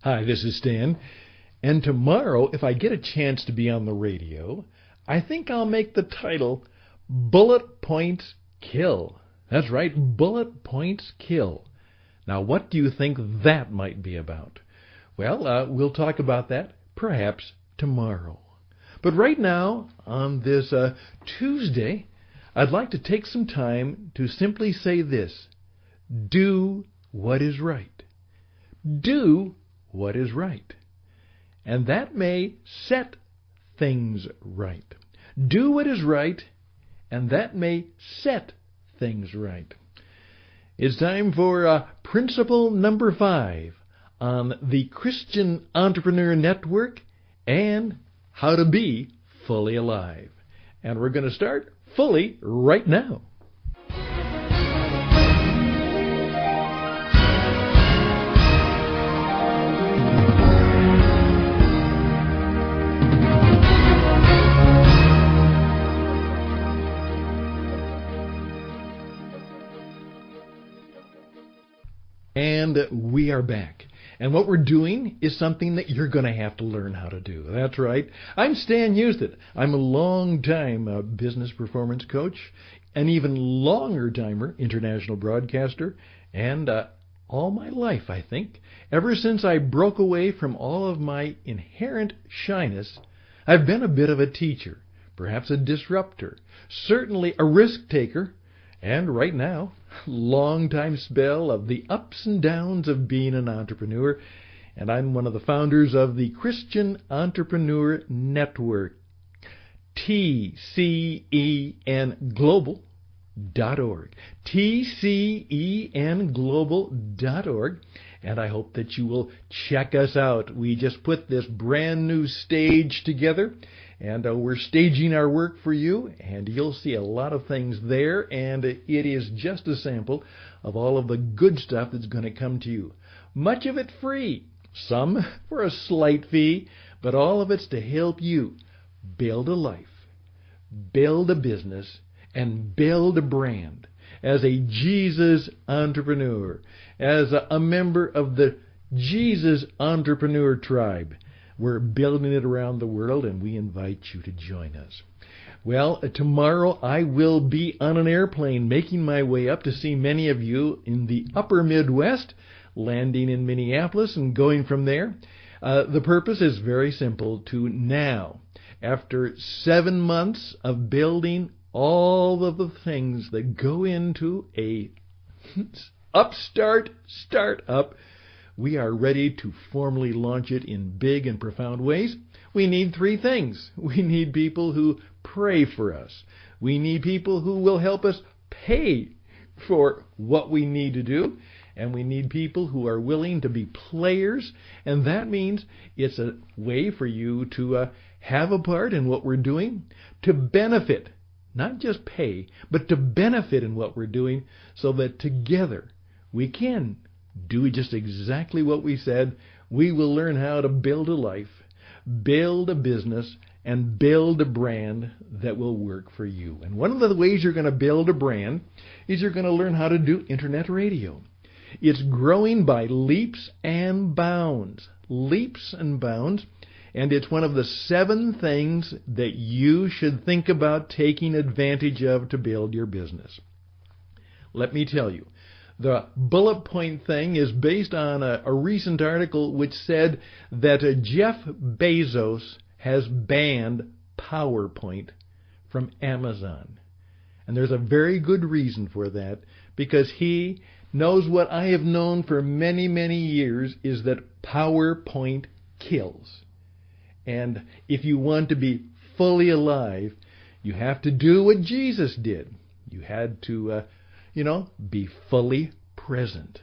Hi, this is Stan. And tomorrow, if I get a chance to be on the radio, I think I'll make the title Bullet Points Kill. That's right, Bullet Points Kill. Now, what do you think that might be about? Well, we'll talk about that perhaps tomorrow. But right now, on this Tuesday, I'd like to take some time to simply say this: do what is right. Do what is right. And that may set things right. Do what is right, and that may set things right. It's time for principle number 5 on the Christian Entrepreneur Network and how to be fully alive. And we're going to start fully right now. And we are back. And what we're doing is something that you're going to have to learn how to do. That's right. I'm Stan Houston. I'm a long-time business performance coach, an even longer-timer international broadcaster, and all my life, I think, ever since I broke away from all of my inherent shyness, I've been a bit of a teacher, perhaps a disruptor, certainly a risk-taker, and right now, long-time spell of the ups and downs of being an entrepreneur. And I'm one of the founders of the Christian Entrepreneur Network, TCENglobal.org. TCENglobal.org. And I hope that you will check us out. We just put this brand new stage together, and we're staging our work for you, and you'll see a lot of things there, and it is just a sample of all of the good stuff that's going to come to you. Much of it free, some for a slight fee, but all of it's to help you build a life, build a business, and build a brand as a Jesus entrepreneur, as a member of the Jesus Entrepreneur Tribe. We're building it around the world, and we invite you to join us. Well, tomorrow I will be on an airplane making my way up to see many of you in the upper Midwest, landing in Minneapolis and going from there. The purpose is very simple: to now, after 7 months of building all of the things that go into a upstart startup, we are ready to formally launch it in big and profound ways. We need 3 things. We need people who pray for us. We need people who will help us pay for what we need to do. And we need people who are willing to be players. And that means it's a way for you to have a part in what we're doing, to benefit, not just pay, but to benefit in what we're doing, so that together we can do just exactly what we said. We will learn how to build a life, build a business, and build a brand that will work for you. And one of the ways you're going to build a brand is you're going to learn how to do internet radio. It's growing by leaps and bounds, and it's one of the 7 things that you should think about taking advantage of to build your business. Let me tell you, the bullet point thing is based on a recent article which said that Jeff Bezos has banned PowerPoint from Amazon. And there's a very good reason for that, because he knows what I have known for many, many years, is that PowerPoint kills. And if you want to be fully alive, you have to do what Jesus did. You had to be fully present.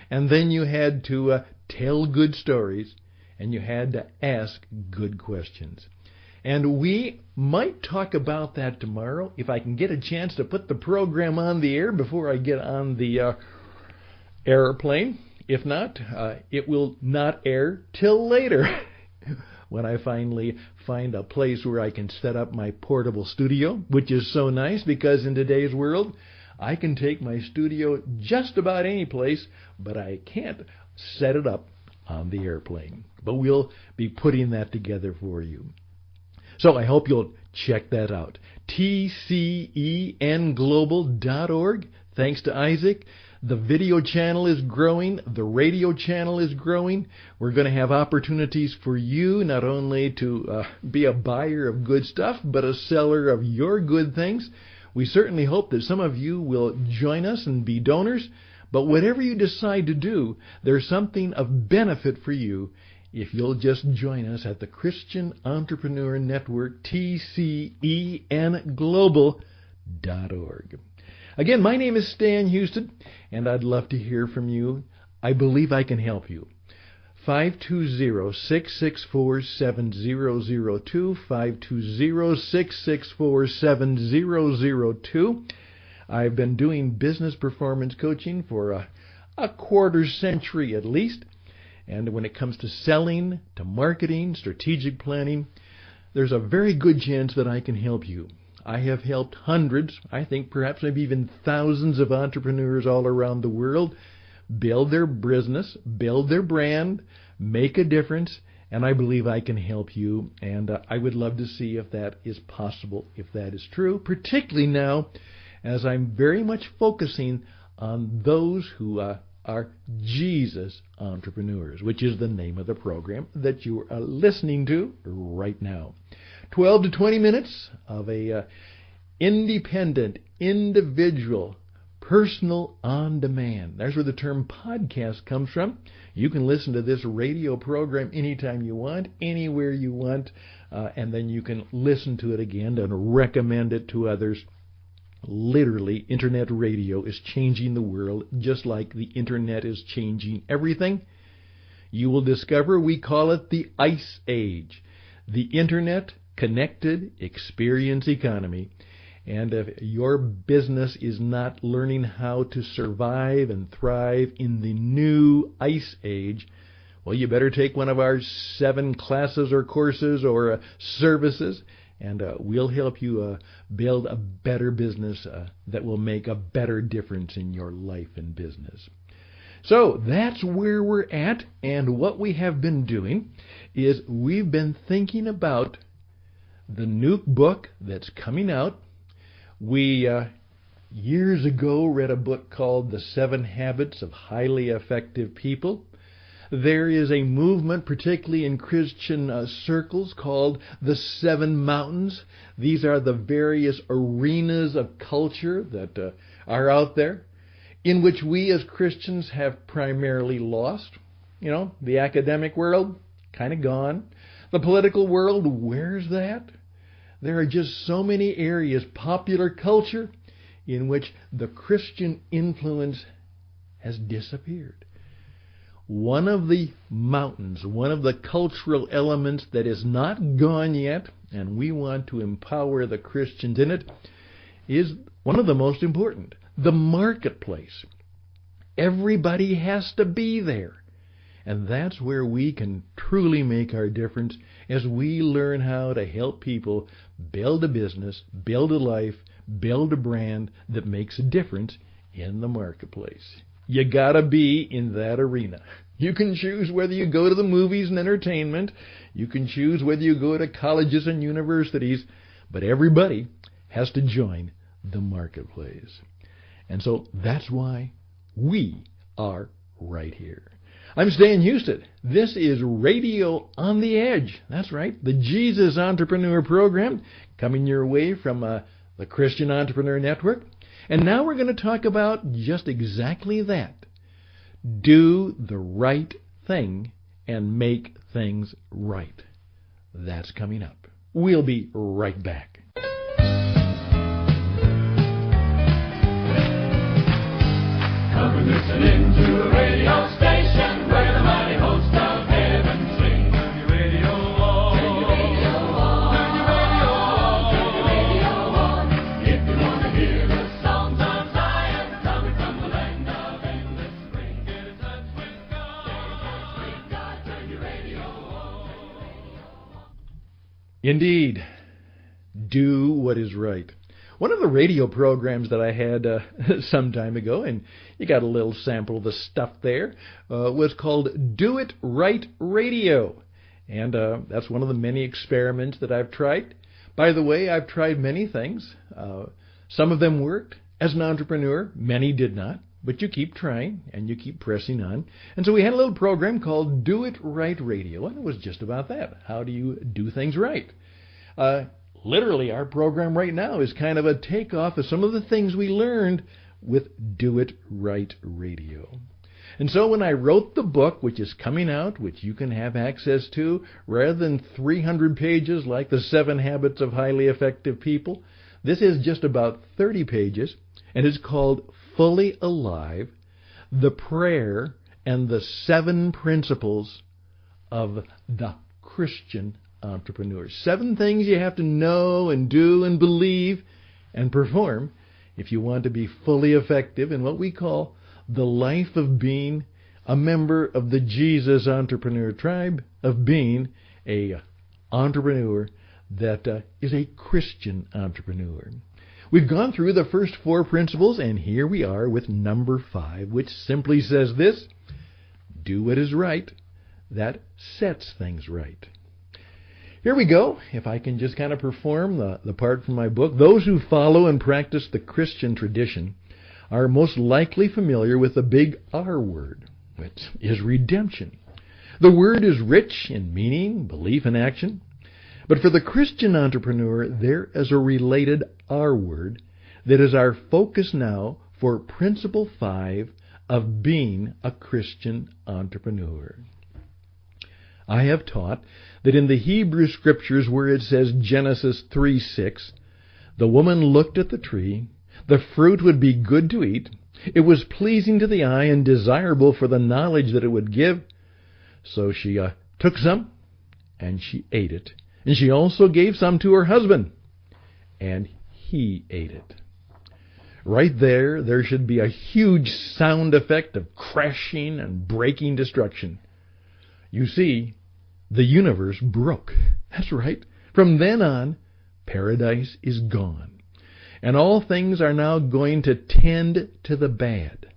And then you had to tell good stories, and you had to ask good questions. And we might talk about that tomorrow, if I can get a chance to put the program on the air before I get on the airplane. If not, it will not air till later, when I finally find a place where I can set up my portable studio, which is so nice, because in today's world, I can take my studio just about any place, but I can't set it up on the airplane. But we'll be putting that together for you. So I hope you'll check that out. tcenglobal.org. Thanks to Isaac. The video channel is growing. The radio channel is growing. We're going to have opportunities for you not only to be a buyer of good stuff, but a seller of your good things. We certainly hope that some of you will join us and be donors. But whatever you decide to do, there's something of benefit for you if you'll just join us at the Christian Entrepreneur Network, tcenglobal.org. Again, my name is Stan Houston, and I'd love to hear from you. I believe I can help you. 520-664-7002, 520-664-7002. I've been doing business performance coaching for a quarter century at least. And when it comes to selling, to marketing, strategic planning, there's a very good chance that I can help you. I have helped hundreds, I think perhaps maybe even thousands of entrepreneurs all around the world build their business, build their brand, make a difference, and I believe I can help you. And I would love to see if that is possible, if that is true, particularly now as I'm very much focusing on those who are Jesus entrepreneurs, which is the name of the program that you are listening to right now. 12 to 20 minutes of a independent, individual, personal on-demand. That's where the term podcast comes from. You can listen to this radio program anytime you want, anywhere you want, and then you can listen to it again and recommend it to others. Literally, Internet radio is changing the world just like the Internet is changing everything. You will discover we call it the Ice Age, the Internet Connected Experience Economy. And if your business is not learning how to survive and thrive in the new Ice Age, well, you better take one of our 7 classes or courses or services, and we'll help you build a better business that will make a better difference in your life and business. So that's where we're at, and what we have been doing is we've been thinking about the new book that's coming out. We, years ago, read a book called The 7 Habits of Highly Effective People. There is a movement, particularly in Christian circles, called the 7 Mountains. These are the various arenas of culture that are out there, in which we as Christians have primarily lost. You know, the academic world, kind of gone. The political world, where's that? There are just so many areas, popular culture, in which the Christian influence has disappeared. One of the mountains, one of the cultural elements that is not gone yet, and we want to empower the Christians in it, is one of the most important, the marketplace. Everybody has to be there. And that's where we can truly make our difference as we learn how to help people build a business, build a life, build a brand that makes a difference in the marketplace. You gotta be in that arena. You can choose whether you go to the movies and entertainment. You can choose whether you go to colleges and universities. But everybody has to join the marketplace. And so that's why we are right here. I'm Stan Houston. This is Radio on the Edge. That's right, the Jesus Entrepreneur Program, coming your way from the Christian Entrepreneur Network. And now we're going to talk about just exactly that. Do the right thing and make things right. That's coming up. We'll be right back. Come and listen in to a radio station where the mighty hosts of heaven sing. Turn your radio on. Turn your radio on. Turn your radio on. Turn your radio on. If you want to hear the songs of Zion coming from the land of endless spring, get in touch with God. Get in touch with God. Turn your radio on. Indeed, do what is right. One of the radio programs that I had some time ago, and you got a little sample of the stuff there, was called Do It Right Radio. And that's one of the many experiments that I've tried. By the way, I've tried many things. Some of them worked. As an entrepreneur, many did not. But you keep trying, and you keep pressing on. And so we had a little program called Do It Right Radio, and it was just about that. How do you do things right? Literally, our program right now is kind of a takeoff of some of the things we learned with Do It Right Radio. And so when I wrote the book, which is coming out, which you can have access to, rather than 300 pages like the 7 Habits of Highly Effective People, this is just about 30 pages, and it's called Fully Alive, The Prayer and the 7 Principles of the Christian Entrepreneur. 7 things you have to know and do and believe and perform if you want to be fully effective in what we call the life of being a member of the Jesus Entrepreneur Tribe, of being a entrepreneur that is a Christian entrepreneur. We've gone through the first 4 principles, and here we are with number 5, which simply says this: do what is right. That sets things right. Here we go. If I can just kind of perform the part from my book. Those who follow and practice the Christian tradition are most likely familiar with the big R word, which is redemption. The word is rich in meaning, belief, and action. But for the Christian entrepreneur, there is a related R word that is our focus now for Principle 5 of being a Christian entrepreneur. I have taught that in the Hebrew Scriptures where it says Genesis 3:6, the woman looked at the tree, the fruit would be good to eat, it was pleasing to the eye and desirable for the knowledge that it would give. So she took some, and she ate it. And she also gave some to her husband, and he ate it. Right there should be a huge sound effect of crashing and breaking destruction. You see, the universe broke. That's right. From then on, paradise is gone. And all things are now going to tend to the bad,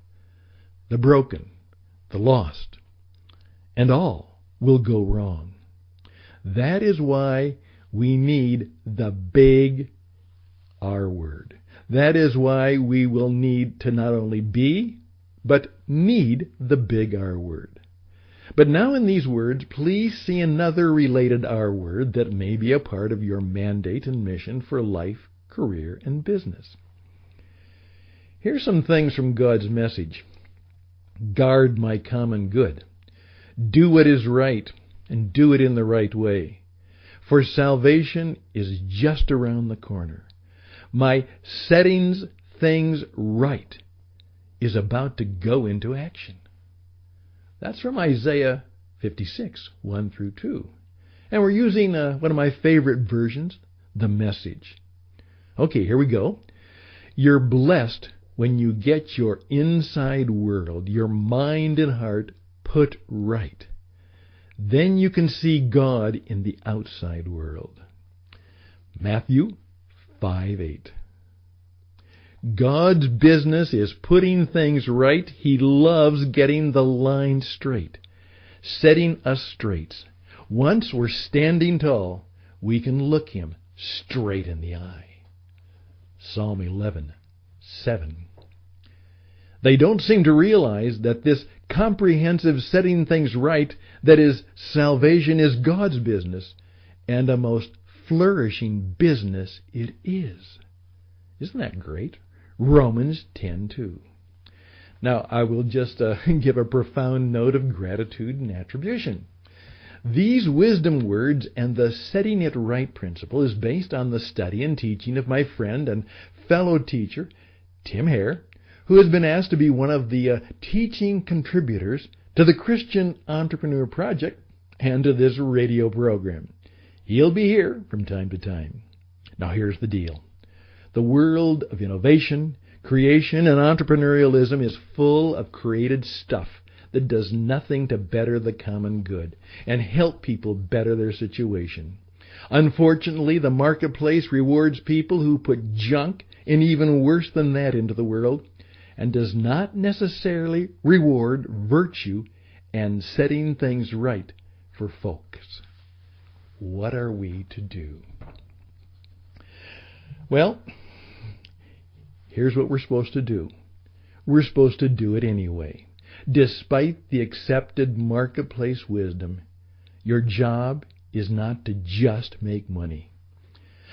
the broken, the lost, and all will go wrong. That is why we need the big R word. That is why we will need to not only be, but need the big R word. But now in these words, please see another related R word that may be a part of your mandate and mission for life, career, and business. Here's some things from God's message. Guard my common good. Do what is right, and do it in the right way. For salvation is just around the corner. My settings things right is about to go into action. That's from Isaiah 56, 1 through 2. And we're using one of my favorite versions, the Message. Okay, here we go. You're blessed when you get your inside world, your mind and heart put right. Then you can see God in the outside world. Matthew 5:8. God's business is putting things right. He loves getting the line straight, setting us straight. Once we're standing tall, we can look Him straight in the eye. Psalm 11:7. They don't seem to realize that this comprehensive setting things right, that is, salvation, is God's business, and a most flourishing business it is. Isn't that great? Romans 10:2. Now, I will just give a profound note of gratitude and attribution. These wisdom words and the setting it right principle is based on the study and teaching of my friend and fellow teacher, Tim Hare, who has been asked to be one of the teaching contributors to the Christian Entrepreneur Project and to this radio program. He'll be here from time to time. Now here's the deal. The world of innovation, creation, and entrepreneurialism is full of created stuff that does nothing to better the common good and help people better their situation. Unfortunately, the marketplace rewards people who put junk and even worse than that into the world, and does not necessarily reward virtue and setting things right for folks. What are we to do? Well, here's what we're supposed to do. We're supposed to do it anyway. Despite the accepted marketplace wisdom, your job is not to just make money.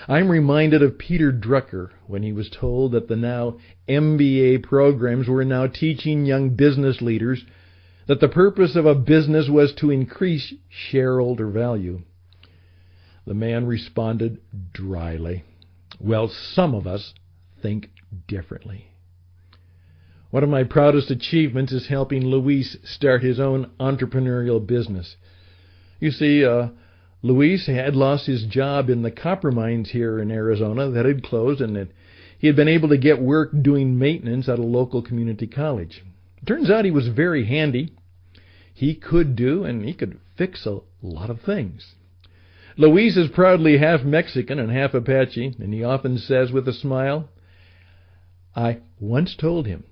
I'm reminded of Peter Drucker when he was told that the now MBA programs were now teaching young business leaders that the purpose of a business was to increase shareholder value. The man responded dryly, "Well, some of us think differently." One of my proudest achievements is helping Luis start his own entrepreneurial business. You see, Luis had lost his job in the copper mines here in Arizona that had closed, and he had been able to get work doing maintenance at a local community college. It turns out he was very handy. He could do and he could fix a lot of things. Luis is proudly half Mexican and half Apache, and he often says with a smile, "I once told him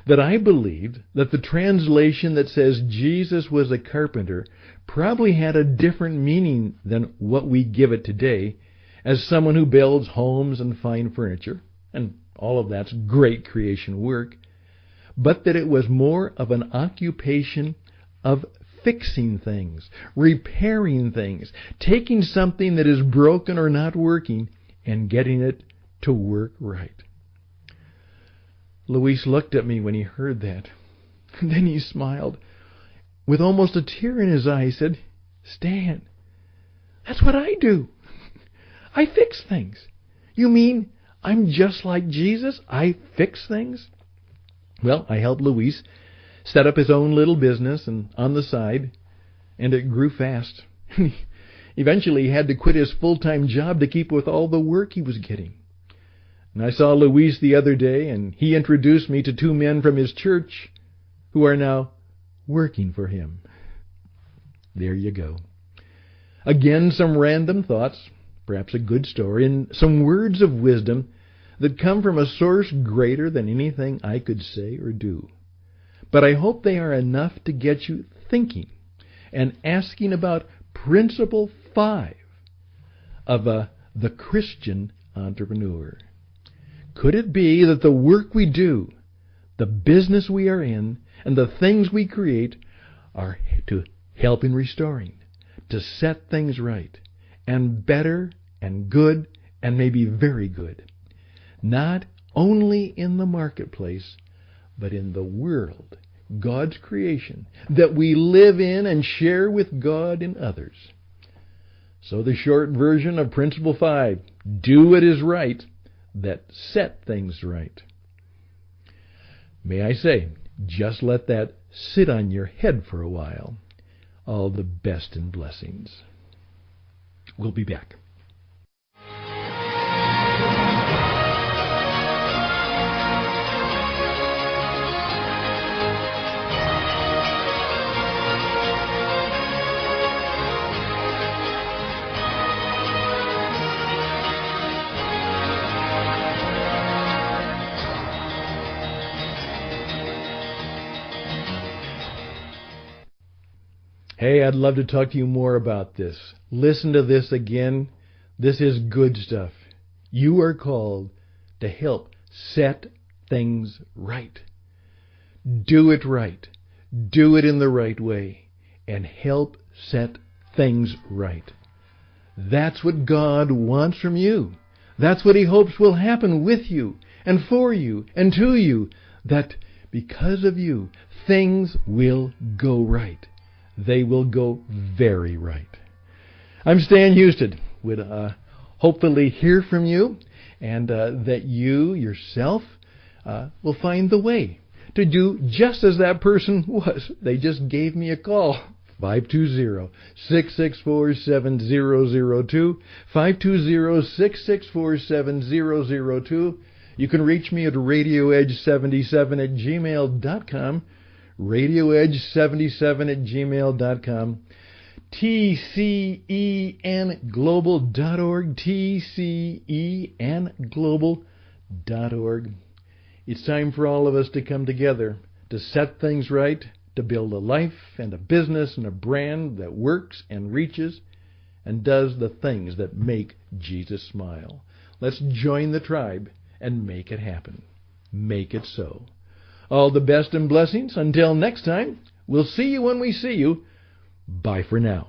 that I believed that the translation that says Jesus was a carpenter probably had a different meaning than what we give it today, as someone who builds homes and fine furniture, and all of that's great creation work, but that it was more of an occupation of fixing things, repairing things, taking something that is broken or not working and getting it to work right." Luis looked at me when he heard that. And then he smiled. With almost a tear in his eye, he said, "Stan, that's what I do. I fix things. You mean I'm just like Jesus? I fix things?" Well, I helped Luis set up his own little business and on the side, and it grew fast. Eventually, he had to quit his full-time job to keep with all the work he was getting. And I saw Luis the other day, and he introduced me to two men from his church who are now working for him. There you go. Again, some random thoughts, perhaps a good story, and some words of wisdom that come from a source greater than anything I could say or do. But I hope they are enough to get you thinking and asking about Principle 5 of the Christian entrepreneur. Could it be that the work we do, the business we are in, and the things we create are to help in restoring, to set things right, and better, and good, and maybe very good, not only in the marketplace, but in the world, God's creation, that we live in and share with God and others? So the short version of Principle 5, do what is right, that set things right. May I say, just let that sit on your head for a while. All the best and blessings. We'll be back. Hey, I'd love to talk to you more about this. Listen to this again. This is good stuff. You are called to help set things right. Do it right. Do it in the right way. And help set things right. That's what God wants from you. That's what He hopes will happen with you and for you and to you. That because of you, things will go right. They will go very right. I'm Stan Houston. Would hopefully hear from you, and that you yourself will find the way to do just as that person was. They just gave me a call. 520-664-7002. 520-664-7002. You can reach me at radioedge77@gmail.com. radioedge77@gmail.com. tcenglobal.org, tcenglobal.org. It's time for all of us to come together to set things right, to build a life and a business and a brand that works and reaches and does the things that make Jesus smile. Let's join the tribe and make it happen. Make it so. All the best and blessings. Until next time, we'll see you when we see you. Bye for now.